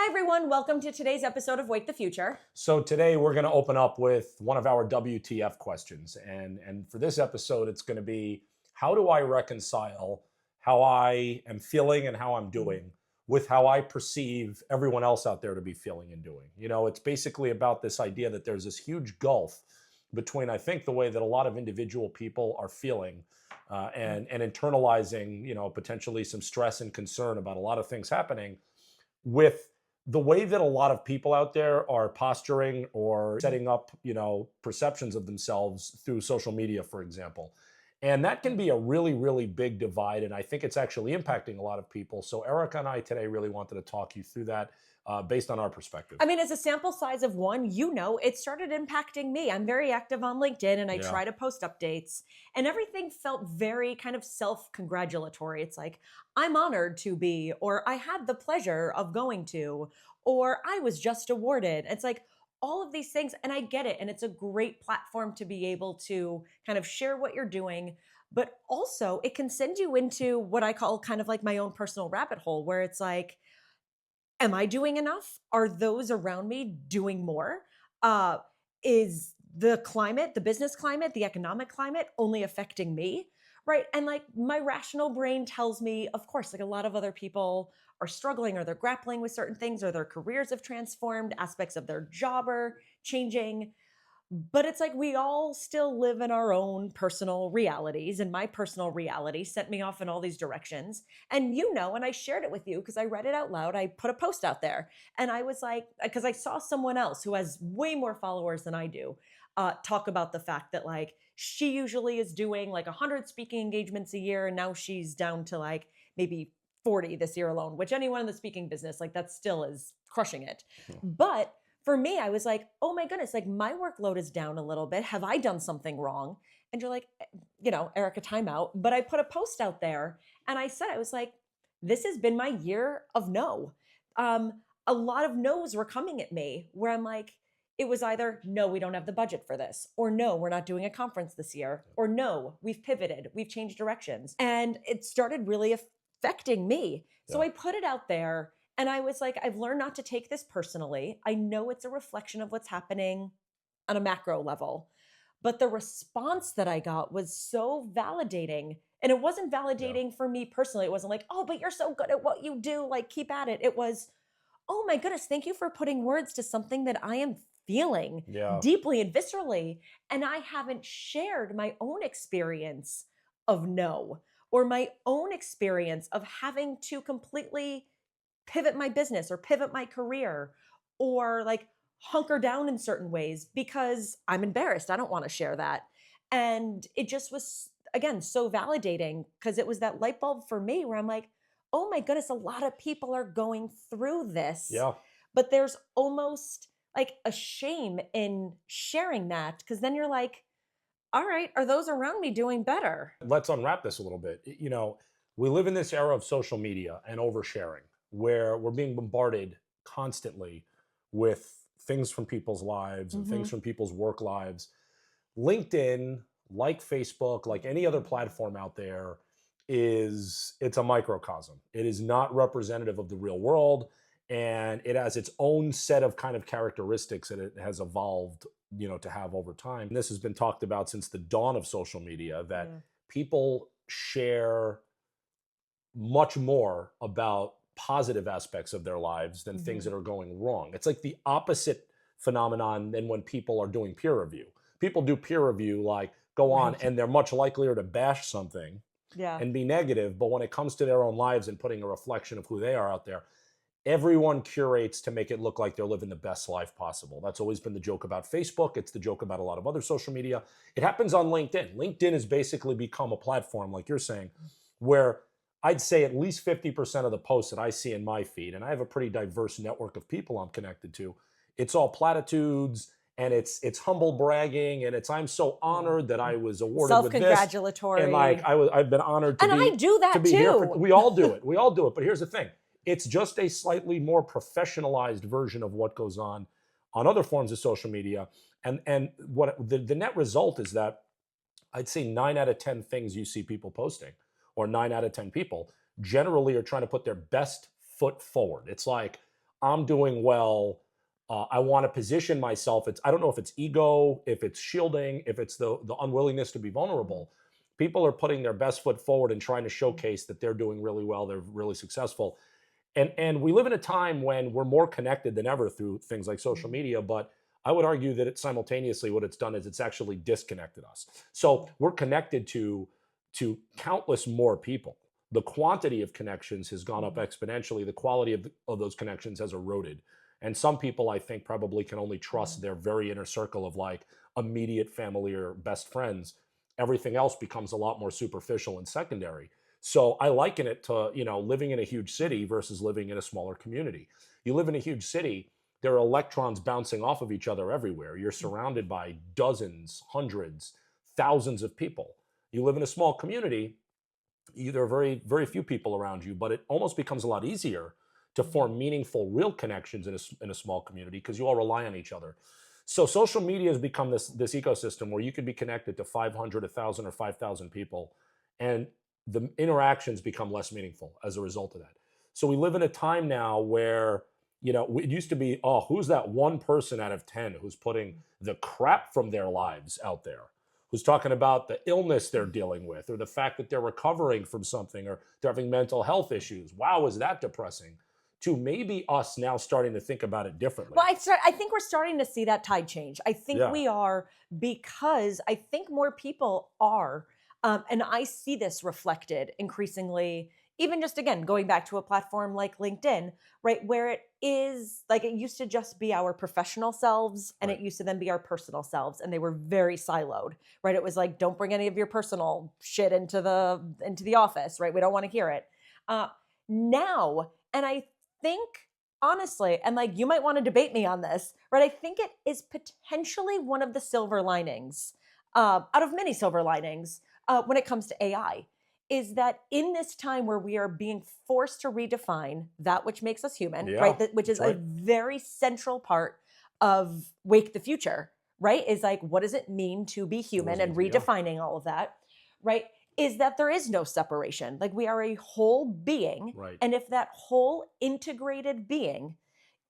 Hi, everyone. Welcome to today's episode of Wake the Future. So today we're going to open up with one of our WTF questions. And for this episode, it's going to be, how do I reconcile how I am feeling and how I'm doing with how I perceive everyone else out there to be feeling and doing? You know, it's basically about this idea that there's this huge gulf between, I think, the way that a lot of individual people are feeling and internalizing, you know, potentially some stress and concern about a lot of things happening with the way that a lot of people out there are posturing or setting up, you know, perceptions of themselves through social media, for example. And that can be a really, really big divide. And I think it's actually impacting a lot of people. So Erica and I today really wanted to talk you through that based on our perspective. I mean, as a sample size of one, it started impacting me. I'm very active on LinkedIn and I Yeah. try to post updates, and everything felt very kind of self-congratulatory. It's like, I'm honored to be, or I had the pleasure of going to, or I was just awarded. It's like all of these things. And I get it. And it's a great platform to be able to kind of share what you're doing. But also, it can send you into what I call kind of like my own personal rabbit hole, where it's like, am I doing enough? Are those around me doing more? Uh, is the climate, the business climate, the economic climate only affecting me? Right. And like my rational brain tells me, of course, like a lot of other people are struggling or they're grappling with certain things or their careers have transformed, aspects of their job are changing. But it's like we all still live in our own personal realities. And my personal reality sent me off in all these directions. And and I shared it with you because I read it out loud. I put a post out there and I was like, because I saw someone else who has way more followers than I do talk about the fact that like she usually is doing like 100 speaking engagements a year. And now she's down to like maybe 40 this year alone, which anyone in the speaking business, like that still is crushing it. But for me, I was like, oh my goodness, like my workload is down a little bit. Have I done something wrong? And you're like, Erica, timeout. But I put a post out there and I said, I was like, this has been my year of no. A lot of no's were coming at me where I'm like, it was either no, we don't have the budget for this, or no, we're not doing a conference this year, or no, we've pivoted, we've changed directions. And it started really affecting me. So Yeah. I put it out there and I was like, I've learned not to take this personally. I know it's a reflection of what's happening on a macro level. But the response that I got was so validating. And it wasn't validating for me personally. It wasn't like, oh, but you're so good at what you do. Like, keep at it. It was, oh my goodness, thank you for putting words to something that I am feeling Yeah. deeply and viscerally. And I haven't shared my own experience of no, or my own experience of having to completely pivot my business or pivot my career or like hunker down in certain ways because I'm embarrassed. I don't want to share that. And it just was, again, so validating because it was that light bulb for me where I'm like, oh my goodness, a lot of people are going through this. Yeah. But there's almost like a shame in sharing that because then you're like, all right, are those around me doing better? Let's unwrap this a little bit. You know, we live in this era of social media and oversharing where we're being bombarded constantly with things from people's lives and things from people's work lives. LinkedIn, like Facebook, like any other platform out there, it's a microcosm. It is not representative of the real world, and it has its own set of kind of characteristics that it has evolved, you know, to have over time. And this has been talked about since the dawn of social media, that people share much more about positive aspects of their lives than things that are going wrong. It's like the opposite phenomenon than when people are doing peer review. People do peer review, like go on, Right. and they're much likelier to bash something Yeah. and be negative. But when it comes to their own lives and putting a reflection of who they are out there, everyone curates to make it look like they're living the best life possible. That's always been the joke about Facebook. It's the joke about a lot of other social media. It happens on LinkedIn. LinkedIn has basically become a platform, like you're saying, where I'd say at least 50% of the posts that I see in my feed, and I have a pretty diverse network of people I'm connected to, it's all platitudes and it's humble bragging and it's I'm so honored that I was awarded with this. Self-congratulatory. And like I've been honored to And be I do that to be here too. we all do it. We all do it. But here's the thing. It's just a slightly more professionalized version of what goes on other forms of social media. And what the net result is that I'd say 9 out of 10 things you see people posting, or 9 out of 10 people, generally are trying to put their best foot forward. It's like, I'm doing well. I want to position myself. I don't know if it's ego, if it's shielding, if it's the unwillingness to be vulnerable. People are putting their best foot forward and trying to showcase that they're doing really well, they're really successful. And we live in a time when we're more connected than ever through things like social media, but I would argue that it simultaneously what it's done is it's actually disconnected us. So we're connected to countless more people. The quantity of connections has gone up exponentially. The quality of those connections has eroded. And some people, I think, probably can only trust their very inner circle of like immediate family or best friends. Everything else becomes a lot more superficial and secondary. So I liken it to, living in a huge city versus living in a smaller community. You live in a huge city, there are electrons bouncing off of each other everywhere. You're surrounded by dozens, hundreds, thousands of people. You live in a small community, there are very, very few people around you, but it almost becomes a lot easier to form meaningful, real connections in a small community because you all rely on each other. So social media has become this ecosystem where you could be connected to 500, 1,000, or 5,000 people, and the interactions become less meaningful as a result of that. So we live in a time now where, it used to be, oh, who's that one person out of 10 who's putting the crap from their lives out there? Who's talking about the illness they're dealing with or the fact that they're recovering from something or they're having mental health issues. Wow, is that depressing? To maybe us now starting to think about it differently. Well, I think we're starting to see that tide change. I think Yeah. we are, because I think more people are, and I see this reflected increasingly, even just again, going back to a platform like LinkedIn, right? Where it is like it used to just be our professional selves and Right. it used to then be our personal selves, and they were very siloed, right? It was like, don't bring any of your personal shit into the office, right? We don't want to hear it. Uh, Now, and I think honestly, and like you might want to debate me on this, right? I think it is potentially one of the silver linings, out of many silver linings, when it comes to AI, is that in this time where we are being forced to redefine that which makes us human, Yeah, right? Which is that's a right. very central part of Wake the Future, right? Is like, what does it mean to be It human, wasn't and easy. Yeah. redefining all of that, right? Is that there is no separation. Like, we are a whole being. Right. And if that whole integrated being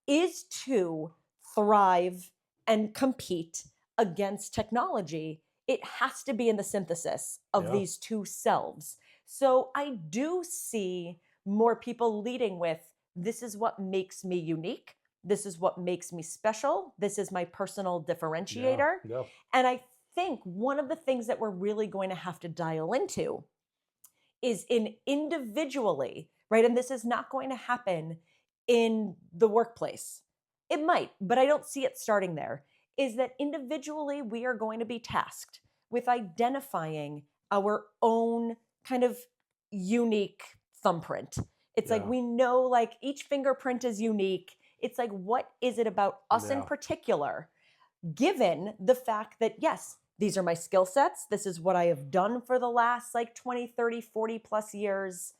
is to thrive and compete against technology, it has to be in the synthesis of Yeah. these two selves. So I do see more people leading with, this is what makes me unique. This is what makes me special. This is my personal Yeah. differentiator. Yeah. And I think one of the things that we're really going to have to dial into is in individually, right? And this is not going to happen in the workplace. It might, but I don't see it starting there. Is that individually we are going to be tasked with identifying our own kind of unique thumbprint. It's like, Yeah. we know like each fingerprint is unique. It's like, what is it about us in Yeah. particular, given the fact that, yes, these are my skill sets. This is what I have done for the last like 20, 30, 40 plus years.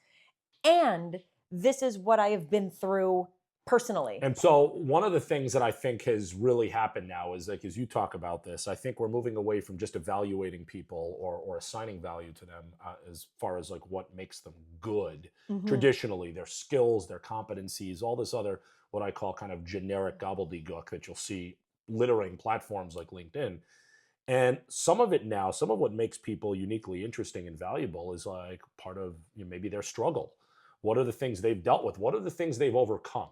And this is what I have been through personally. And so one of the things that I think has really happened now is like, as you talk about this, I think we're moving away from just evaluating people or assigning value to them as far as like what makes them good. Mhm. Traditionally, their skills, their competencies, all this other, what I call kind of generic gobbledygook that you'll see littering platforms like LinkedIn. And some of it now, some of what makes people uniquely interesting and valuable is like part of maybe their struggle. What are the things they've dealt with? What are the things they've overcome?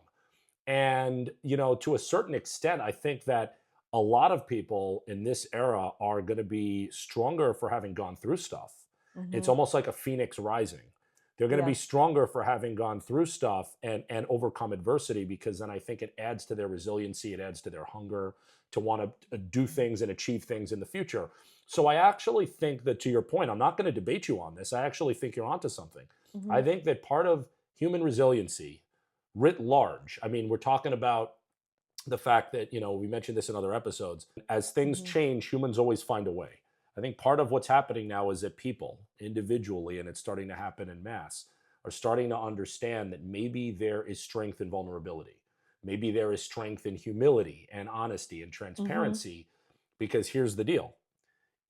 And, to a certain extent, I think that a lot of people in this era are going to be stronger for having gone through stuff. It's Mhm. almost like a phoenix rising. They're going to be Yeah. stronger for having gone through stuff and overcome adversity because then I think it adds to their resiliency, it adds to their hunger to want to do things and achieve things in the future. So I actually think that, to your point, I'm not going to debate you on this. I actually think you're onto something. I Mhm. think that part of human resiliency writ large. I mean, we're talking about the fact that, we mentioned this in other episodes. As things Mhm. change, humans always find a way. I think part of what's happening now is that people individually, and it's starting to happen in mass, are starting to understand that maybe there is strength in vulnerability. Maybe there is strength in humility and honesty and Mhm. transparency. Because here's the deal.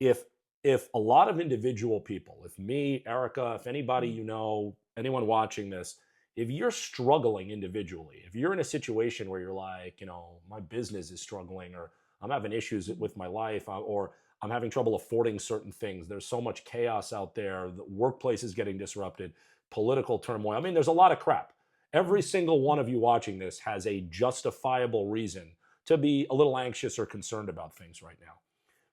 If if a lot of individual people, if me, Erica, if anybody Mhm. anyone watching this, if you're struggling individually, if you're in a situation where you're like, my business is struggling, or I'm having issues with my life, or I'm having trouble affording certain things, there's so much chaos out there, the workplace is getting disrupted, political turmoil. I mean, there's a lot of crap. Every single one of you watching this has a justifiable reason to be a little anxious or concerned about things right now.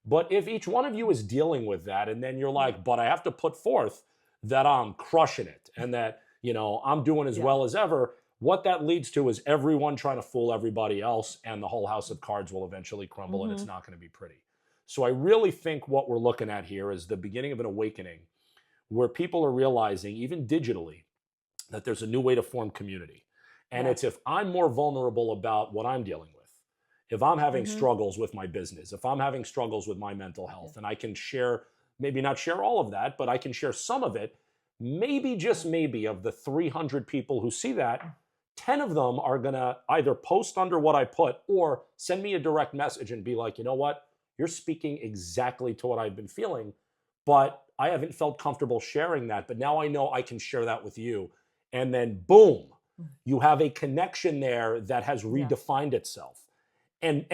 But if each one of you is dealing with that, and then you're like, but I have to put forth that I'm crushing it and that, I'm doing as Yeah. well as ever, what that leads to is everyone trying to fool everybody else, and the whole house of cards will eventually crumble, and it's Mm-hmm. not going to be pretty. So I really think what we're looking at here is the beginning of an awakening where people are realizing, even digitally, that there's a new way to form community. And Yeah. it's, if I'm more vulnerable about what I'm dealing with, if I'm having Mm-hmm. struggles with my business, if I'm having struggles with my mental Yeah. health, and I can share, maybe not share all of that, but I can share some of it, maybe, just maybe, of the 300 people who see that, 10 of them are going to either post under what I put or send me a direct message and be like, you know what? You're speaking exactly to what I've been feeling, but I haven't felt comfortable sharing that. But now I know I can share that with you. And then, boom, you have a connection there that has Yeah. redefined itself. And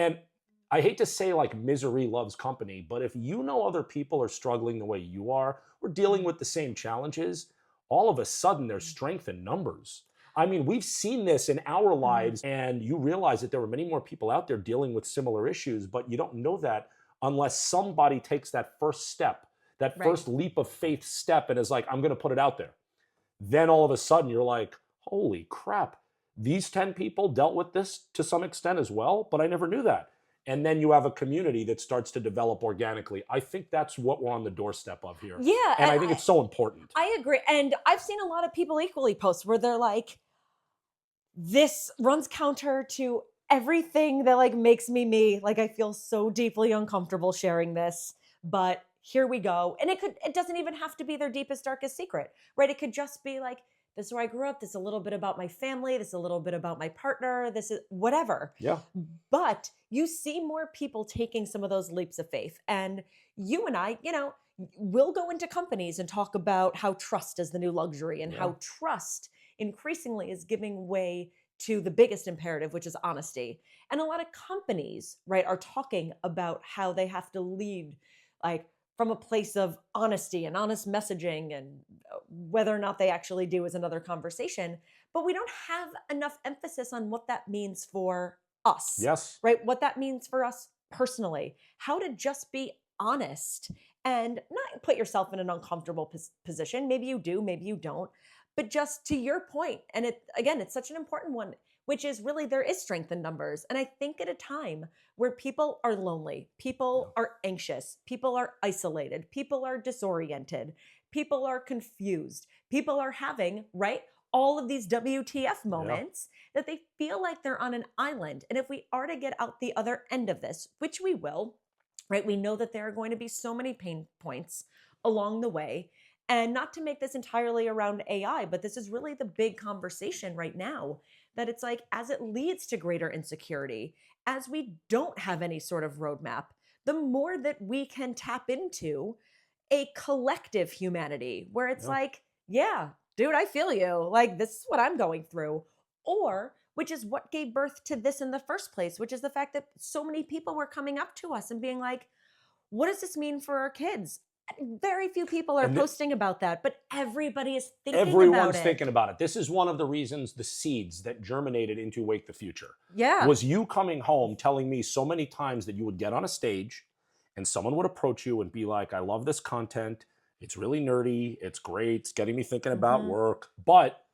I hate to say, like, misery loves company, but if you know other people are struggling the way you are, or dealing with the same challenges, all of a sudden there's strength in numbers. I mean, we've seen this in our Mm-hmm. lives, and you realize that there were many more people out there dealing with similar issues, but you don't know that unless somebody takes that first step, that Right. first leap of faith step, and is like, I'm going to put it out there. Then all of a sudden you're like, holy crap, these 10 people dealt with this to some extent as well, but I never knew that. And then you have a community that starts to develop organically. I think that's what we're on the doorstep of here. Yeah. And And I think it's so important. I agree. And I've seen a lot of people equally post where they're like, this runs counter to everything that like makes me me. Like I feel so deeply uncomfortable sharing this, but here we go. And it doesn't even have to be their deepest, darkest secret, right? It could just be like, this is where I grew up. This is a little bit about my family. This is a little bit about my partner. This is whatever. Yeah. But you see more people taking some of those leaps of faith. And you and I, we'll go into companies and talk about how trust is the new luxury and Yeah. how trust increasingly is giving way to the biggest imperative, which is honesty. And a lot of companies, right, are talking about how they have to lead like from a place of honesty and honest messaging, and whether or not they actually do is another conversation. But we don't have enough emphasis on what that means for us, Yes. right? What that means for us personally, how to just be honest and not put yourself in an uncomfortable position. Maybe you do, maybe you don't. But just to your point, and it's such an important one, which is really there is strength in numbers. And I think at a time where people are lonely, Yeah. people are anxious, people are isolated, people are disoriented, people are confused, people are having, right, all of these WTF Yeah. moments that they feel like they're on an island. And if we are to get out the other end of this, which we will, right, we know that there are going to be so many pain points along the way. And not to make this entirely around AI, but this is really the big conversation right now, that it's like, as it leads to greater insecurity, as we don't have any sort of roadmap, the more that we can tap into a collective humanity where it's Yeah. like, yeah, dude, I feel you. Like, this is what I'm going through. Or, which is what gave birth to this in the first place, which is the fact that so many people were coming up to us and being like, what does this mean for our kids? Very few people are And posting about that, but everybody is thinking about everyone's it. thinking about it. This is one of the reasons, the seeds that germinated into Wake the Future, Yeah. was you coming home telling me so many times that you would get on a stage and someone would approach you and be like, I love this content. It's really nerdy. It's great. It's getting me thinking about Hmm. work. But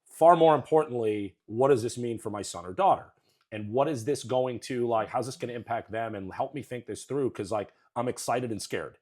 far more importantly, what does this mean for my son or daughter? And what is this going to, like, how's this going to impact them, and help me think this through? Because, like, I'm excited and scared.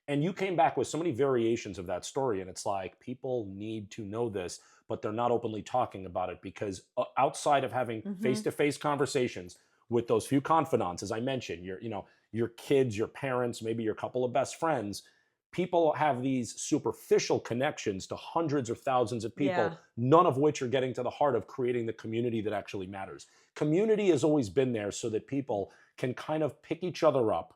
And you came back with so many variations of that story. And it's like, people need to know this, but they're not openly talking about it because outside of having Hmm. face-to-face conversations with those few confidants, as I mentioned, your kids, your parents, maybe your couple of best friends, people have these superficial connections to hundreds or thousands of people, Yeah. none of which are getting to the heart of creating the community that actually matters. Community has always been there so that people can kind of pick each other up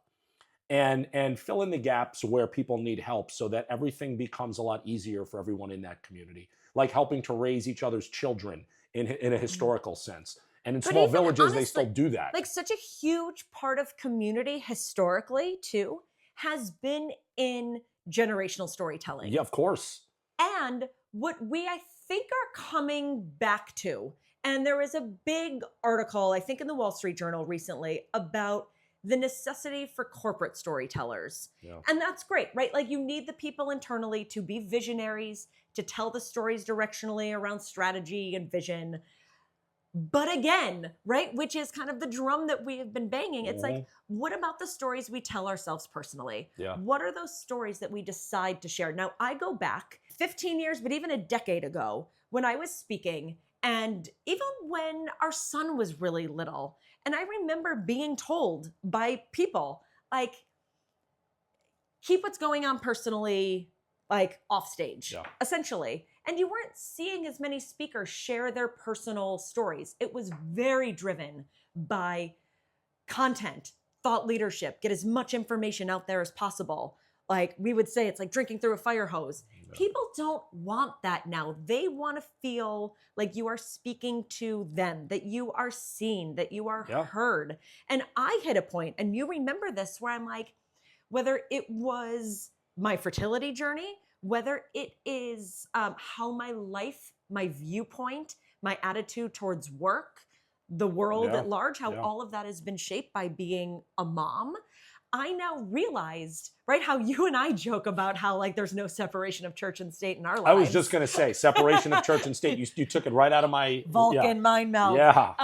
and fill in the gaps where people need help, so that everything becomes a lot easier for everyone in that community. like helping to raise each other's children in a historical sense. And in But small even villages, they honestly, still do that. like such a huge part of community historically too has been in generational storytelling. Yeah, of course. And what we, I think, are coming back to, and there was a big article, I think, in the Wall Street Journal recently about the necessity for corporate storytellers. Yeah. And that's great, right? Like you need the people internally to be visionaries, to tell the stories directionally around strategy and vision. But again, right, which is kind of the drum that we have been banging. It's like, what about the stories we tell ourselves personally? Yeah. What are those stories that we decide to share? Now, I go back 15 years, but even a decade ago when I was speaking, and even when our son was really little, and I remember being told by people, like, keep what's going on personally, like off stage, essentially. And you weren't seeing as many speakers share their personal stories. It was very driven by content, thought leadership, get as much information out there as possible. Like we would say, it's like drinking through a fire hose. Yeah. People don't want that now. They want to feel like you are speaking to them, that you are seen, that you are heard. And I hit a point, and you remember this, where I'm like, whether it was my fertility journey, whether it is how my life, my viewpoint, my attitude towards work, the world at large, how all of that has been shaped by being a mom. I now realized, right, how you and I joke about how like there's no separation of church and state in our lives. I was just going to say separation of church and state. You took it right out of my Vulcan mind melt. Yeah.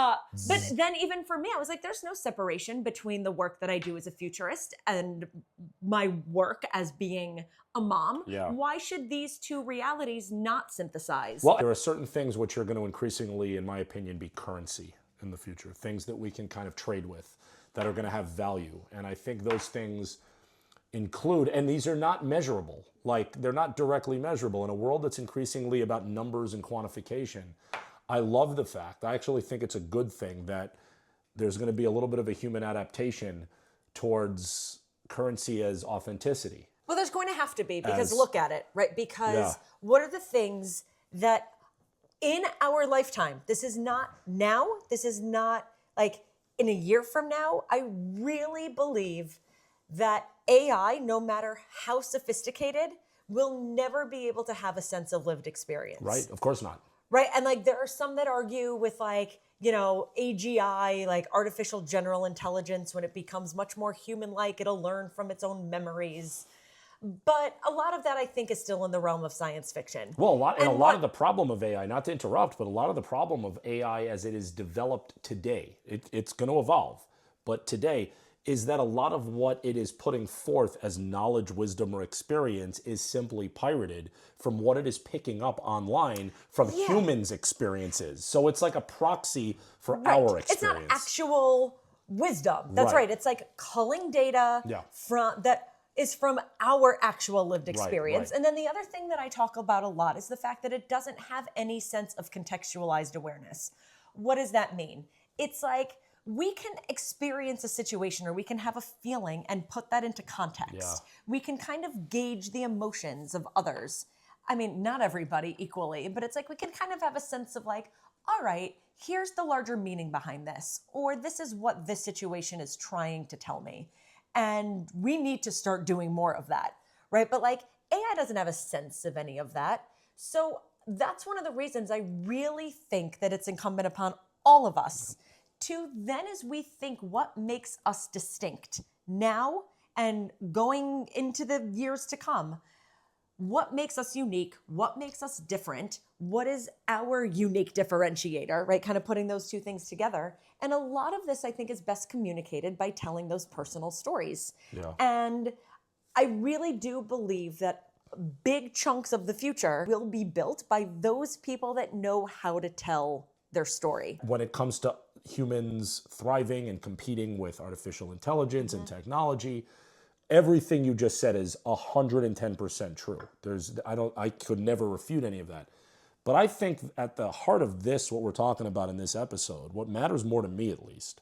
But then even for me, I was like, there's no separation between the work that I do as a futurist and my work as being a mom. Yeah. Why should these two realities not synthesize? Well, there are certain things which are going to increasingly, in my opinion, be currency in the future. Things that we can kind of trade with that are going to have value. And I think those things include, and these are not measurable, like they're not directly measurable. In a world that's increasingly about numbers and quantification, I love the fact, I actually think it's a good thing that there's going to be a little bit of a human adaptation towards currency as authenticity. Well, there's going to have to be, because look at it, right? Because what are the things that in our lifetime, this is not now, this is not like in a year from now, I really believe that AI, no matter how sophisticated, will never be able to have a sense of lived experience. Right, of course not. Right, and like there are some that argue with like, you know, AGI, like artificial general intelligence, when it becomes much more human-like, it'll learn from its own memories. But a lot of that, I think, is still in the realm of science fiction. Well, a lot of the problem of AI, not to interrupt, but a lot of the problem of AI as it is developed today, it's going to evolve, but today, is that a lot of what it is putting forth as knowledge, wisdom, or experience is simply pirated from what it is picking up online from humans' experiences. So it's like a proxy for our experience. It's not actual wisdom. That's right. It's like culling data from that is from our actual lived experience. And then the other thing that I talk about a lot is the fact that it doesn't have any sense of contextualized awareness. What does that mean? It's like we can experience a situation or we can have a feeling and put that into context. Yeah. We can kind of gauge the emotions of others. I mean, not everybody equally, but it's like we can kind of have a sense of like, all right, here's the larger meaning behind this, or this is what this situation is trying to tell me. And we need to start doing more of that, right? But like AI doesn't have a sense of any of that. So that's one of the reasons I really think that it's incumbent upon all of us to then, as we think what makes us distinct now and going into the years to come, what makes us unique? What makes us different? What is our unique differentiator, right? Kind of putting those two things together. And a lot of this, I think, is best communicated by telling those personal stories. Yeah. And I really do believe that big chunks of the future will be built by those people that know how to tell their story. When it comes to humans thriving and competing with artificial intelligence and technology, everything you just said is 110% true. I could never refute any of that. But I think at the heart of this, what we're talking about in this episode, what matters more to me at least,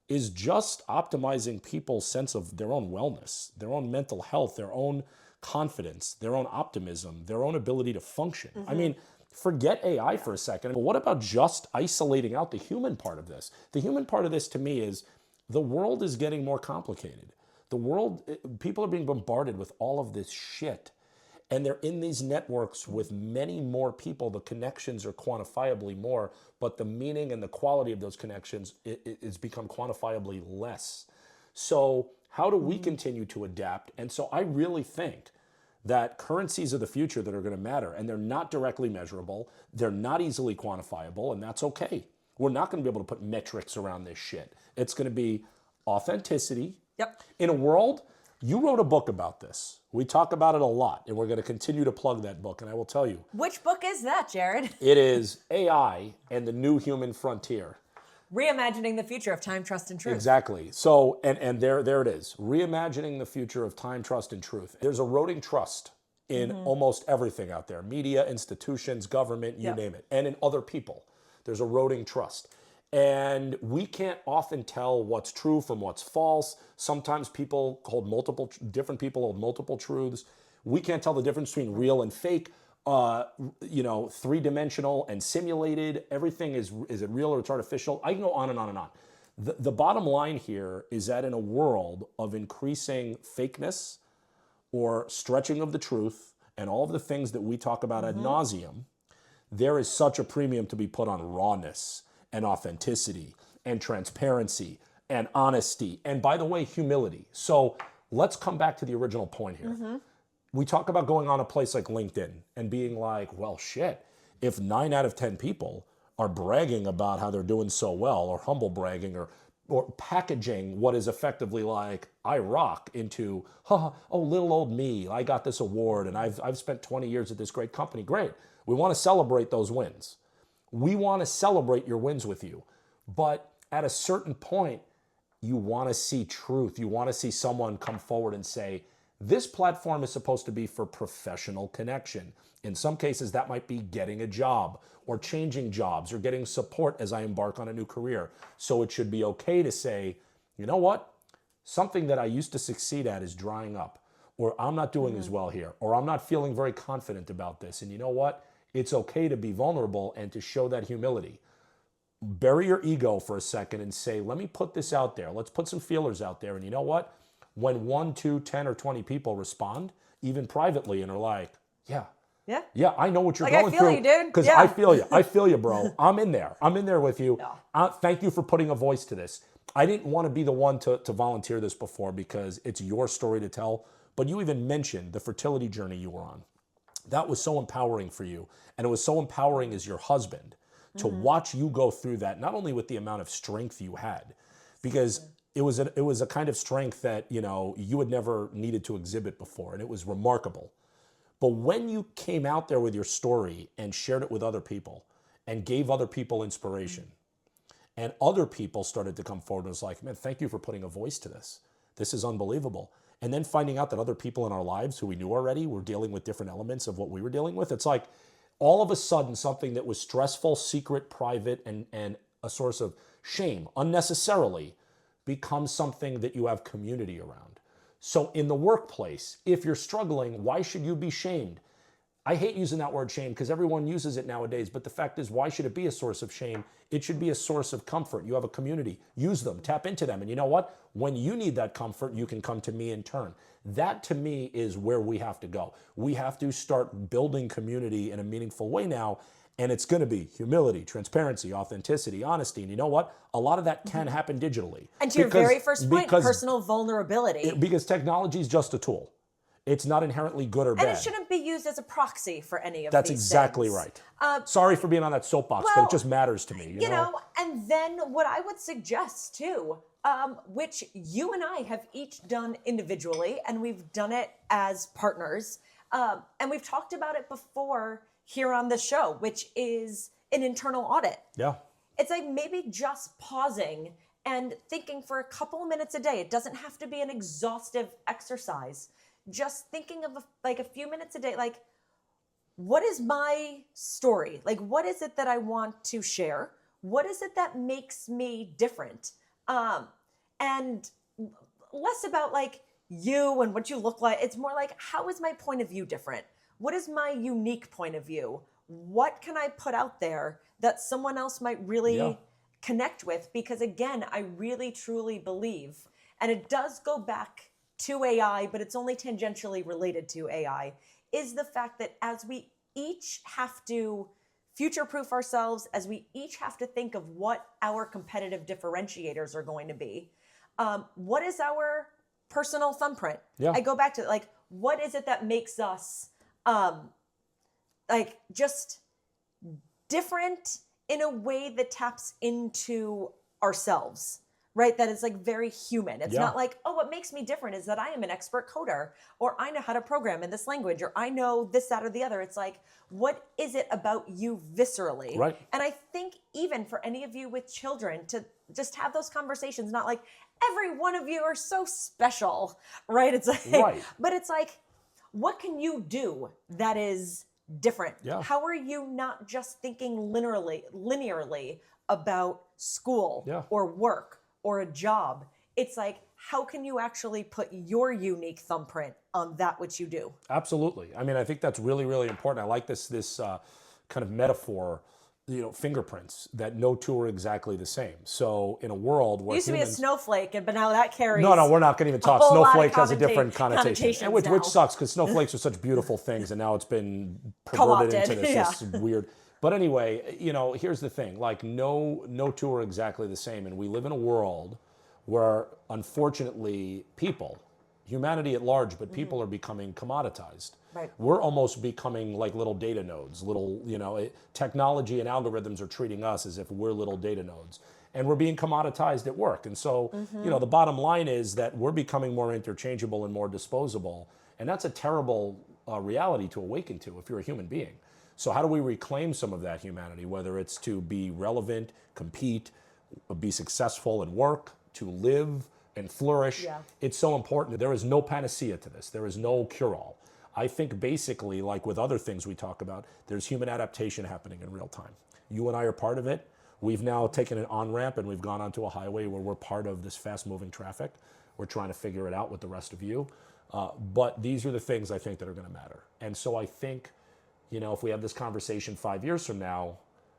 is just optimizing people's sense of their own wellness, their own mental health, their own confidence, their own optimism, their own ability to function. I mean, forget AI for a second. But what about just isolating out the human part of this? The human part of this to me is the world is getting more complicated. The world, people are being bombarded with all of this shit. And they're in these networks with many more people. The connections are quantifiably more, but the meaning and the quality of those connections is become quantifiably less. So how do we continue to adapt? And so I really think that currencies are the future that are going to matter, and they're not directly measurable. They're not easily quantifiable, and that's okay. We're not going to be able to put metrics around this shit. It's going to be authenticity. Yep. In a world, you wrote a book about this. We talk about it a lot, and we're going to continue to plug that book. And I will tell you, Which book is that, Jared? it is AI and the New Human Frontier. Reimagining the future of time, trust, and truth. Exactly. So, and there it is. Reimagining the future of time, trust, and truth. There's eroding trust in almost everything out there. Media, institutions, government, you name it. And in other people. There's eroding trust. And we can't often tell what's true from what's false. Sometimes different people hold multiple truths. We can't tell the difference between real and fake. Three-dimensional and simulated. Everything is it real or it's artificial? I can go on and on and on. The bottom line here is that in a world of increasing fakeness or stretching of the truth and all of the things that we talk about ad nauseum, there is such a premium to be put on rawness and authenticity and transparency and honesty and, by the way, humility. So let's come back to the original point here. We talk about going on a place like LinkedIn and being like, well, shit, if 9 out of 10 people are bragging about how they're doing so well, or humble bragging, or packaging what is effectively like, I rock, into, oh, little old me, I got this award and I've spent 20 years at this great company. Great. We want to celebrate those wins. We want to celebrate your wins with you. But at a certain point, you want to see truth. You want to see someone come forward and say, this platform is supposed to be for professional connection. In some cases, that might be getting a job or changing jobs or getting support as I embark on a new career. So it should be okay to say, you know what? Something that I used to succeed at is drying up, or I'm not doing as well here, or I'm not feeling very confident about this. And you know what? It's okay to be vulnerable and to show that humility. Bury your ego for a second and say, let me put this out there. Let's put some feelers out there. And you know what? When 1, 2, 10, or 20 people respond, even privately, and are like, yeah, I know what you're going through. I feel you, dude. Because I feel you, bro. I'm in there with you. Thank you for putting a voice to this. I didn't want to be the one to volunteer this before because it's your story to tell, but you even mentioned the fertility journey you were on. That was so empowering for you. And it was so empowering as your husband to watch you go through that, not only with the amount of strength you had, because it was a kind of strength that, you had never needed to exhibit before, and it was remarkable. But when you came out there with your story and shared it with other people and gave other people inspiration, and other people started to come forward and was like, man, thank you for putting a voice to this. This is unbelievable. And then finding out that other people in our lives who we knew already were dealing with different elements of what we were dealing with. It's like all of a sudden something that was stressful, secret, private, and a source of shame unnecessarily becomes something that you have community around. So in the workplace, if you're struggling, why should you be shamed? I hate using that word shame because everyone uses it nowadays, but the fact is, why should it be a source of shame? It should be a source of comfort. You have a community. Use them. Tap into them. And you know what? When you need that comfort, you can come to me in turn. That, to me, is where we have to go. We have to start building community in a meaningful way now, and it's going to be humility, transparency, authenticity, honesty. And you know what? A lot of that can happen digitally. And to your very first point, personal vulnerability. Because technology is just a tool. It's not inherently good or bad. And it shouldn't be used as a proxy for any of That's these exactly things. Right. Sorry for being on that soapbox, but it just matters to me. You know, and then what I would suggest too, which you and I have each done individually, and we've done it as partners, and we've talked about it before here on the show, which is an internal audit. Yeah. It's like maybe just pausing and thinking for a couple of minutes a day. It doesn't have to be an exhaustive exercise. Just thinking of a few minutes a day, like, what is my story? Like, what is it that I want to share? What is it that makes me different? And less about like you and what you look like. It's more like, how is my point of view different? What is my unique point of view? what can I put out there that someone else might really connect with? Because again, I really truly believe, and it does go back to AI, but it's only tangentially related to AI, is the fact that as we each have to future-proof ourselves, as we each have to think of what our competitive differentiators are going to be, what is our personal thumbprint? I go back to like, what is it that makes us like just different in a way that taps into ourselves, right? That is like very human. It's not like, oh, what makes me different is that I am an expert coder, or I know how to program in this language, or I know this, that, or the other. It's like, what is it about you viscerally? Right. And I think even for any of you with children to just have those conversations, not like every one of you are so special, right? It's like, but it's like, what can you do that is different? How are you not just thinking linearly about school or work or a job? It's like, how can you actually put your unique thumbprint on that which you do? Absolutely. I mean, I think that's really, really important. I like this kind of metaphor, fingerprints, that no two are exactly the same. So in a world where it used to be a snowflake, but now that carries No, we're not going to even talk. Snowflake has a different connotation, which sucks, because snowflakes are such beautiful things, and now it's been perverted into this weird. But anyway, here's the thing: like no two are exactly the same, and we live in a world where, unfortunately, humanity at large, but people are becoming commoditized. Right. We're almost becoming like little data nodes. Technology and algorithms are treating us as if we're little data nodes. And we're being commoditized at work. And so, the bottom line is that we're becoming more interchangeable and more disposable. And that's a terrible reality to awaken to if you're a human being. So how do we reclaim some of that humanity, whether it's to be relevant, compete, be successful in work, to live and flourish? It's so important. There is no panacea to this. There is no cure-all. I think basically, like with other things we talk about, there's human adaptation happening in real time. You and I are part of it. We've now taken an on-ramp and we've gone onto a highway where we're part of this fast-moving traffic. We're trying to figure it out with the rest of you. But these are the things I think that are going to matter. And so I think, if we have this conversation 5 years from now,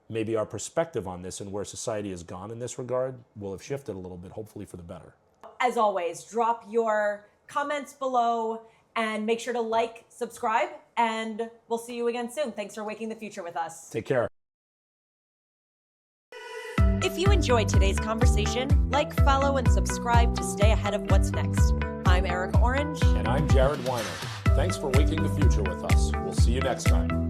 maybe our perspective on this and where society has gone in this regard will have shifted a little bit, hopefully for the better. As always, drop your comments below and make sure to like, subscribe, and we'll see you again soon. Thanks for waking the future with us. Take care. If you enjoyed today's conversation, like, follow, and subscribe to stay ahead of what's next. I'm Erica Orange. And I'm Jared Weiner. Thanks for waking the future with us. We'll see you next time.